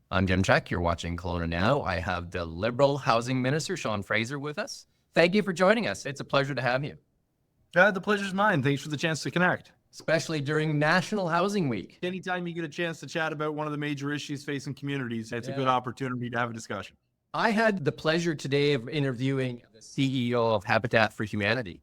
I'm Jim Check. You're watching Kelowna Now. I have the Liberal Housing Minister, Sean Fraser, with us. Thank you for joining us. It's a pleasure to have you. The pleasure's mine. Thanks for the chance to connect. Especially during National Housing Week. Anytime you get a chance to chat about one of the major issues facing communities, it's a good opportunity to have a discussion. I had the pleasure today of interviewing the CEO of Habitat for Humanity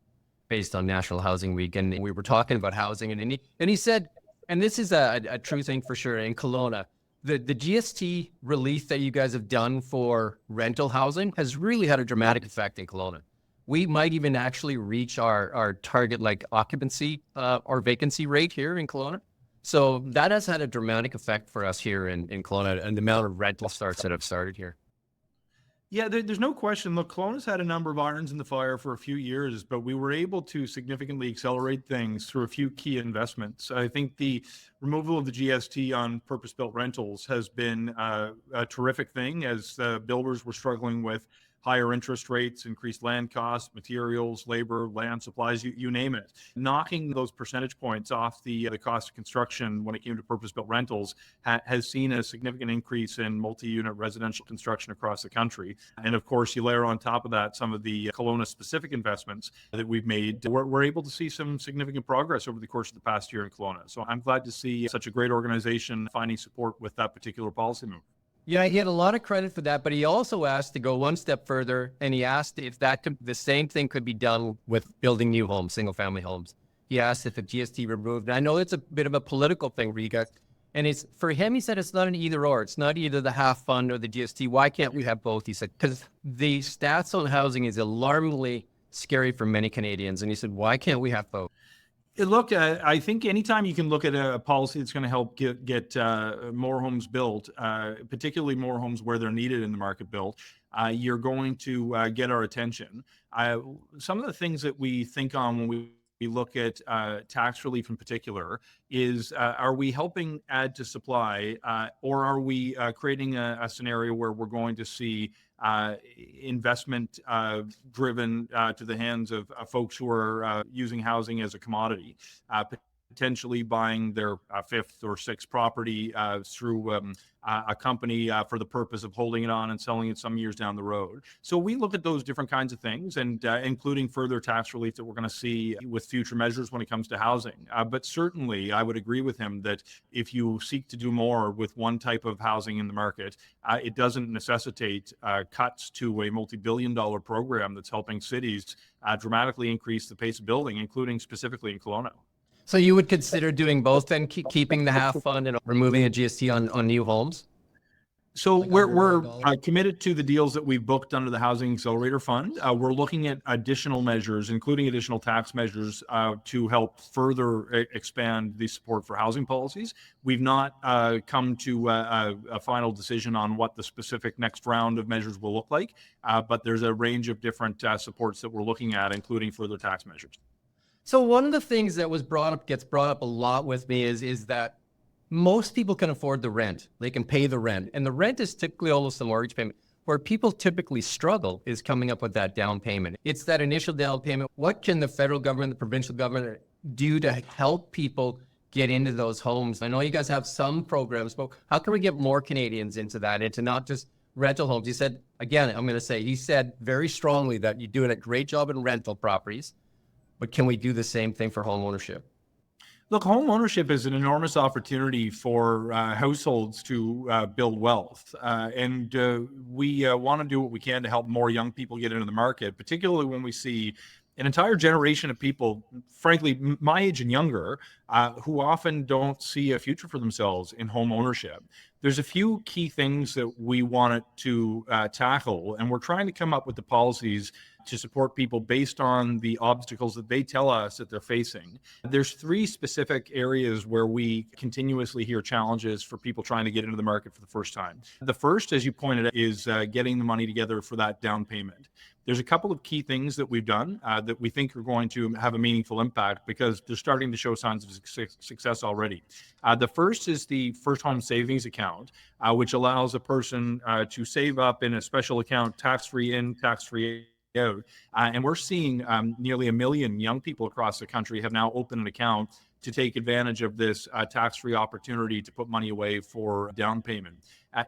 based on National Housing Week. And we were talking about housing. And he said, and this is a true thing for sure in Kelowna, the GST relief that you guys have done for rental housing has really had a dramatic effect in Kelowna. We might even actually reach our target occupancy or vacancy rate here in Kelowna. So that has had a dramatic effect for us here in Kelowna and the amount of rental starts that have started here. Yeah, there's no question. Look, Kelowna's had a number of irons in the fire for a few years, but we were able to significantly accelerate things through a few key investments. I think the removal of the GST on purpose-built rentals has been a terrific thing as builders were struggling with higher interest rates, increased land costs, materials, labor, land supplies, you name it. Knocking those percentage points off the cost of construction when it came to purpose-built rentals has seen a significant increase in multi-unit residential construction across the country. And of course, you layer on top of that some of the Kelowna-specific investments that we've made. We're able to see some significant progress over the course of the past year in Kelowna. So I'm glad to see such a great organization finding support with that particular policy move. Yeah, he had a lot of credit for that, but he also asked to go one step further, and he asked if the same thing could be done with building new homes, single-family homes. He asked if the GST removed. And I know it's a bit of a political thing, Riga, and it's for him. He said it's not an either/or. It's not either the half fund or the GST. Why can't we have both? He said because the stats on housing is alarmingly scary for many Canadians, and he said why can't we have both? Look, I think anytime you can look at a policy that's going to help get more homes built, particularly more homes where they're needed in the market built, you're going to get our attention. Some of the things that we think on when we look at tax relief in particular is, are we helping add to supply or are we creating a scenario where we're going to see investment driven to the hands of folks who are using housing as a commodity, potentially buying their fifth or sixth property through a company for the purpose of holding it on and selling it some years down the road. So we look at those different kinds of things, and including further tax relief that we're going to see with future measures when it comes to housing. But certainly, I would agree with him that if you seek to do more with one type of housing in the market, it doesn't necessitate cuts to a multi-billion-dollar program that's helping cities dramatically increase the pace of building, including specifically in Kelowna. So you would consider doing both then, keeping the half fund and removing a GST on new homes? So we're committed to the deals that we've booked under the Housing Accelerator Fund. We're looking at additional measures, including additional tax measures, to help further expand the support for housing policies. We've not come to a final decision on what the specific next round of measures will look like, but there's a range of different supports that we're looking at, including further tax measures. So one of the things that gets brought up a lot with me is that most people can afford the rent. They can pay the rent. And the rent is typically almost the mortgage payment. Where people typically struggle is coming up with that down payment. It's that initial down payment. What can the federal government, the provincial government do to help people get into those homes? I know you guys have some programs, but how can we get more Canadians into that, into not just rental homes? He said, again, he said very strongly that you're doing a great job in rental properties. But can we do the same thing for home ownership? Look, home ownership is an enormous opportunity for households to build wealth. And we want to do what we can to help more young people get into the market, particularly when we see an entire generation of people, frankly, my age and younger, who often don't see a future for themselves in home ownership. There's a few key things that we wanted to tackle, and we're trying to come up with the policies to support people based on the obstacles that they tell us that they're facing. There's three specific areas where we continuously hear challenges for people trying to get into the market for the first time. The first, as you pointed out, is getting the money together for that down payment. There's a couple of key things that we've done that we think are going to have a meaningful impact because they're starting to show signs of success already. The first is the first home savings account, which allows a person to save up in a special account, tax-free in, tax-free out. And we're seeing nearly 1 million young people across the country have now opened an account to take advantage of this tax-free opportunity to put money away for down payment.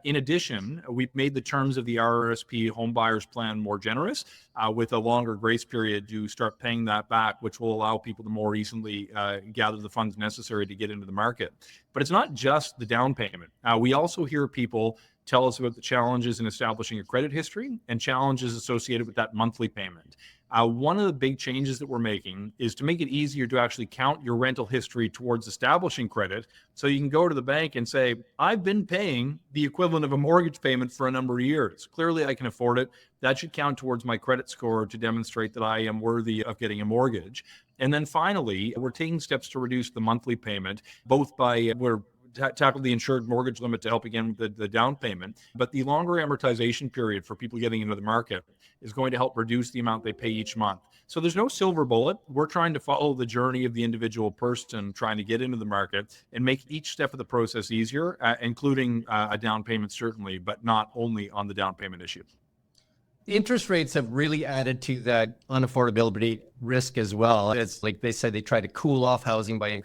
In addition, we've made the terms of the RRSP home buyers plan more generous with a longer grace period to start paying that back, which will allow people to more easily gather the funds necessary to get into the market. But it's not just the down payment. We also hear people tell us about the challenges in establishing a credit history and challenges associated with that monthly payment. One of the big changes that we're making is to make it easier to actually count your rental history towards establishing credit. So you can go to the bank and say, I've been paying the equivalent of a mortgage payment for a number of years. Clearly, I can afford it. That should count towards my credit score to demonstrate that I am worthy of getting a mortgage. And then finally, we're taking steps to reduce the monthly payment, both by we're tackle the insured mortgage limit to help again with the down payment. But the longer amortization period for people getting into the market is going to help reduce the amount they pay each month. So there's no silver bullet. We're trying to follow the journey of the individual person trying to get into the market and make each step of the process easier, including a down payment, certainly, but not only on the down payment issue. Interest rates have really added to that unaffordability risk as well. It's like they said, they try to cool off housing by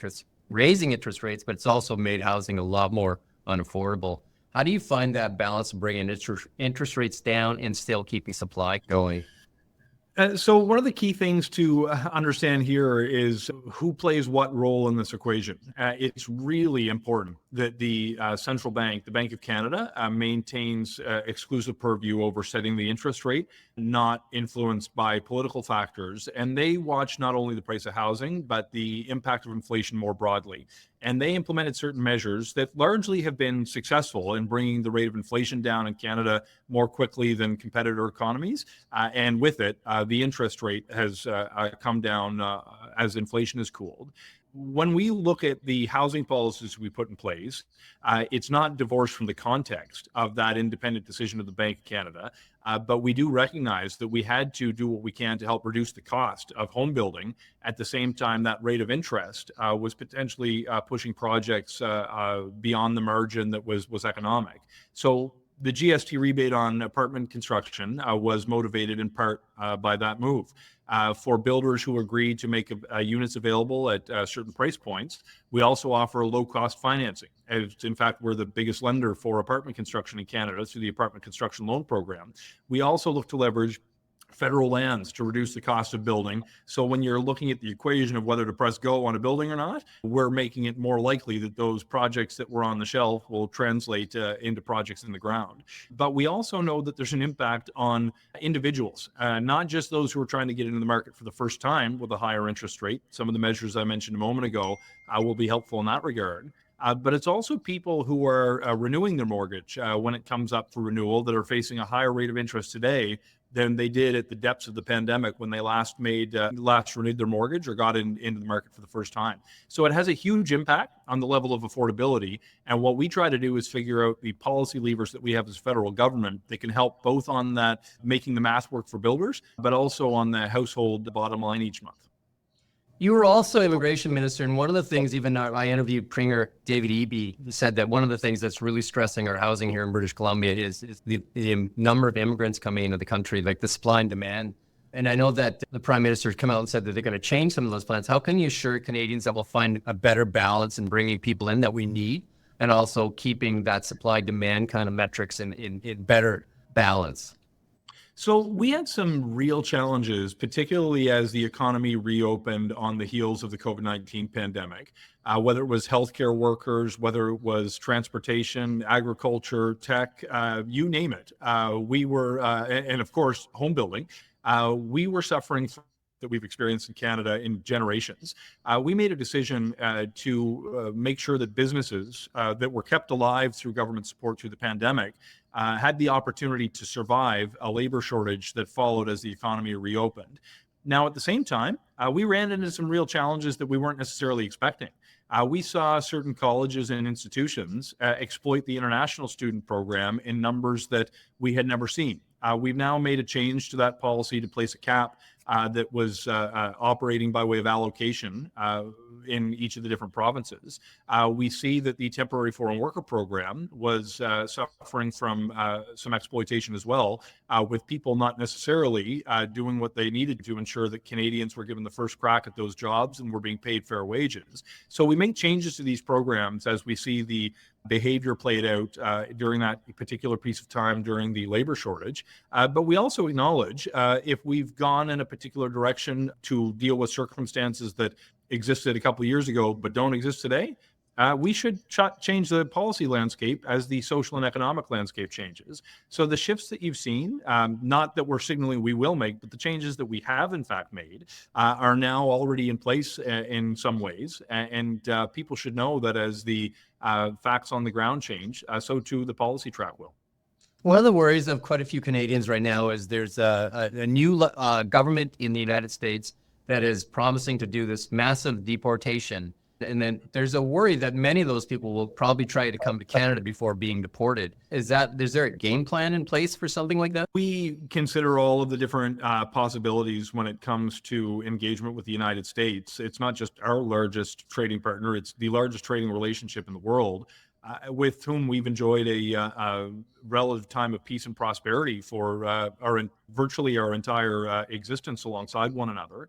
raising interest rates, but it's also made housing a lot more unaffordable. How do you find that balance of bringing interest rates down and still keeping supply going? So one of the key things to understand here is who plays what role in this equation. It's really important that the central bank, the Bank of Canada, maintains exclusive purview over setting the interest rate, not influenced by political factors. And they watch not only the price of housing, but the impact of inflation more broadly. And they implemented certain measures that largely have been successful in bringing the rate of inflation down in Canada more quickly than competitor economies. And with it, the interest rate has come down as inflation has cooled. When we look at the housing policies we put in place, it's not divorced from the context of that independent decision of the Bank of Canada. But we do recognize that we had to do what we can to help reduce the cost of home building. At the same time, that rate of interest was potentially pushing projects beyond the margin that was economic. So the GST rebate on apartment construction was motivated in part by that move. For builders who agreed to make units available at certain price points, we also offer low-cost financing. As in fact, we're the biggest lender for apartment construction in Canada through the Apartment Construction Loan Program. We also look to leverage federal lands to reduce the cost of building. So when you're looking at the equation of whether to press go on a building or not, we're making it more likely that those projects that were on the shelf will translate into projects in the ground. But we also know that there's an impact on individuals, not just those who are trying to get into the market for the first time with a higher interest rate. Some of the measures I mentioned a moment ago will be helpful in that regard. But it's also people who are renewing their mortgage when it comes up for renewal that are facing a higher rate of interest today than they did at the depths of the pandemic when they last renewed their mortgage or got into the market for the first time. So it has a huge impact on the level of affordability. And what we try to do is figure out the policy levers that we have as federal government that can help both on that, making the math work for builders, but also on the household bottom line each month. You were also immigration minister, and one of the things, even I interviewed Premier David Eby, who said that one of the things that's really stressing our housing here in British Columbia is the number of immigrants coming into the country, like the supply and demand. And I know that the Prime Minister has come out and said that they're going to change some of those plans. How can you assure Canadians that we'll find a better balance in bringing people in that we need, and also keeping that supply-demand kind of metrics in better balance? So we had some real challenges, particularly as the economy reopened on the heels of the COVID-19 pandemic, whether it was healthcare workers, whether it was transportation, agriculture, tech, you name it. We were, and of course, home building, we were suffering that we've experienced in Canada in generations. We made a decision to make sure that businesses that were kept alive through government support through the pandemic had the opportunity to survive a labor shortage that followed as the economy reopened. Now, at the same time, we ran into some real challenges that we weren't necessarily expecting. We saw certain colleges and institutions exploit the international student program in numbers that we had never seen. We've now made a change to that policy to place a cap that was operating by way of allocation in each of the different provinces. We see that the temporary foreign worker program was suffering from some exploitation as well, with people not necessarily doing what they needed to ensure that Canadians were given the first crack at those jobs and were being paid fair wages. So we make changes to these programs as we see the behavior played out during that particular piece of time during the labor shortage. But we also acknowledge if we've gone in a particular direction to deal with circumstances that existed a couple of years ago but don't exist today, we should change the policy landscape as the social and economic landscape changes. So the shifts that you've seen, not that we're signaling we will make, but the changes that we have in fact made are now already in place in some ways. And people should know that as the facts on the ground change, so too the policy track will. One of the worries of quite a few Canadians right now is there's a new government in the United States that is promising to do this massive deportation. And then there's a worry that many of those people will probably try to come to Canada before being deported. Is there a game plan in place for something like that? We consider all of the different possibilities when it comes to engagement with the United States. It's not just our largest trading partner, it's the largest trading relationship in the world, with whom we've enjoyed a relative time of peace and prosperity for virtually our entire existence alongside one another.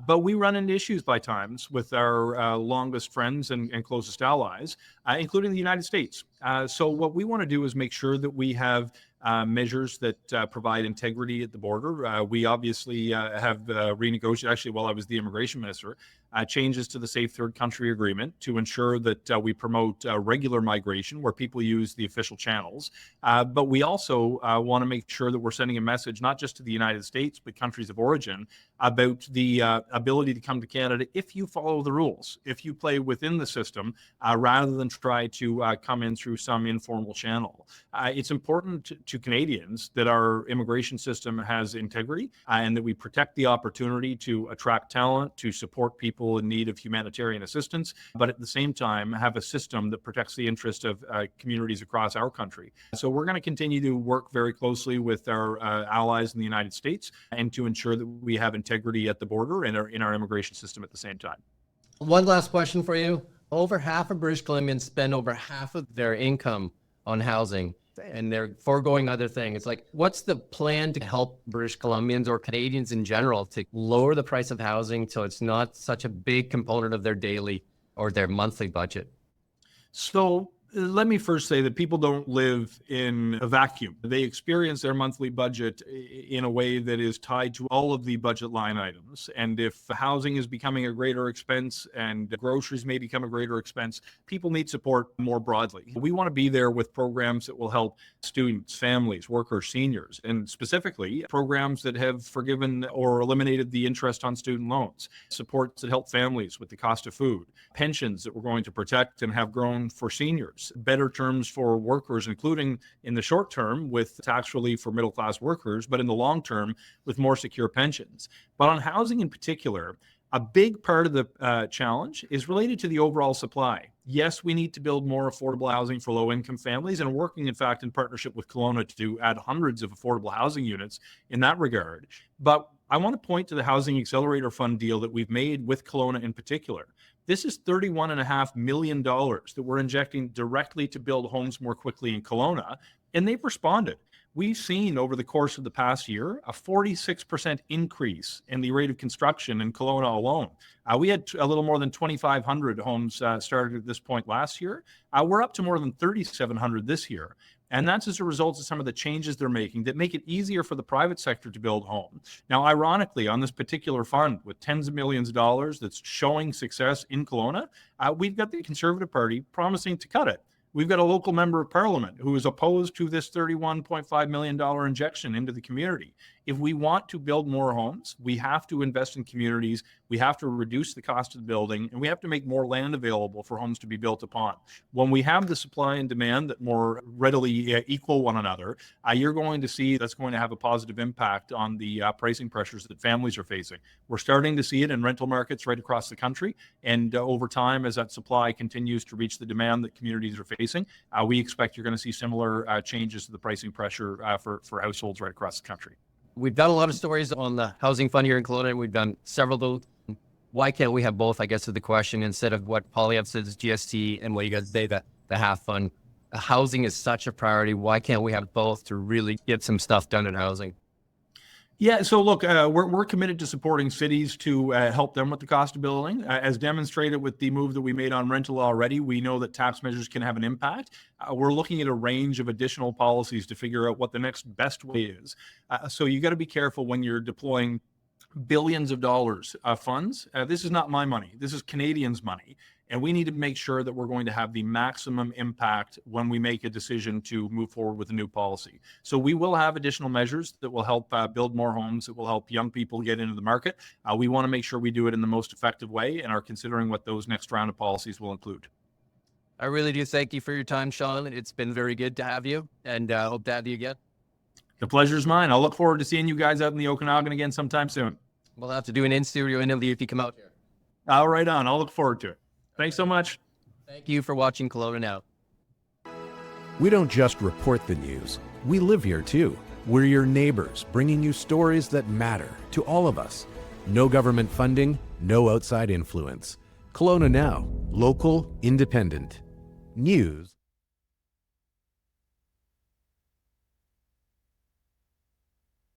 But we run into issues by times with our longest friends and closest allies, including the United States. So what we want to do is make sure that we have measures that provide integrity at the border. We obviously have renegotiated, actually while I was the immigration minister, changes to the Safe Third Country Agreement to ensure that we promote regular migration where people use the official channels. But we also want to make sure that we're sending a message, not just to the United States, but countries of origin, about the ability to come to Canada if you follow the rules, if you play within the system, rather than try to come in through some informal channel. It's important to Canadians that our immigration system has integrity and that we protect the opportunity to attract talent, to support people in need of humanitarian assistance, but at the same time have a system that protects the interest of communities across our country. So we're going to continue to work very closely with our allies in the United States and to ensure that we have integrity at the border and in our immigration system at the same time. One last question for you. Over half of British Columbians spend over half of their income on housing, and they're foregoing other things. It's like, what's the plan to help British Columbians or Canadians in general to lower the price of housing so it's not such a big component of their daily or their monthly budget? So let me first say that people don't live in a vacuum. They experience their monthly budget in a way that is tied to all of the budget line items. And if housing is becoming a greater expense and groceries may become a greater expense, people need support more broadly. We want to be there with programs that will help students, families, workers, seniors, and specifically programs that have forgiven or eliminated the interest on student loans, supports that help families with the cost of food, pensions that we're going to protect and have grown for seniors, better terms for workers, including in the short term with tax relief for middle class workers, but in the long term with more secure pensions. But on housing in particular, a big part of the challenge is related to the overall supply. Yes, we need to build more affordable housing for low-income families, and working, in fact, in partnership with Kelowna to add hundreds of affordable housing units in that regard. But I want to point to the Housing Accelerator Fund deal that we've made with Kelowna in particular. This is $31.5 million that we're injecting directly to build homes more quickly in Kelowna, and they've responded. We've seen over the course of the past year a 46% increase in the rate of construction in Kelowna alone. We had a little more than 2,500 homes started at this point last year. We're up to more than 3,700 this year. And that's as a result of some of the changes they're making that make it easier for the private sector to build homes. Now, ironically, on this particular fund with tens of millions of dollars that's showing success in Kelowna, we've got the Conservative Party promising to cut it. We've got a local member of parliament who is opposed to this $31.5 million injection into the community. If we want to build more homes, we have to invest in communities, we have to reduce the cost of the building, and we have to make more land available for homes to be built upon. When we have the supply and demand that more readily equal one another, you're going to see that's going to have a positive impact on the pricing pressures that families are facing. We're starting to see it in rental markets right across the country, and over time, as that supply continues to reach the demand that communities are facing, we expect you're going to see similar changes to the pricing pressure for households right across the country. We've done a lot of stories on the housing fund here in Kelowna. We've done several of those. Why can't we have both, I guess, is the question, instead of what Polyev says, GST, and what you guys say, the half fund. Housing is such a priority. Why can't we have both to really get some stuff done in housing? Yeah, so look, we're committed to supporting cities to help them with the cost of building. As demonstrated with the move that we made on rental already, we know that tax measures can have an impact. We're looking at a range of additional policies to figure out what the next best way is. So you got to be careful when you're deploying billions of dollars of funds. This is not my money. This is Canadians' money. And we need to make sure that we're going to have the maximum impact when we make a decision to move forward with a new policy. So we will have additional measures that will help build more homes, that will help young people get into the market. We want to make sure we do it in the most effective way and are considering what those next round of policies will include. I really do thank you for your time, Sean. It's been very good to have you, and hope to have you again. The pleasure is mine. I'll look forward to seeing you guys out in the Okanagan again sometime soon. We'll have to do an in-studio interview if you come out here. All right on. I'll look forward to it. Thanks so much. Thank you for watching Kelowna Now. We don't just report the news, we live here too. We're your neighbors, bringing you stories that matter to all of us. No government funding, no outside influence. Kelowna Now, local, independent. News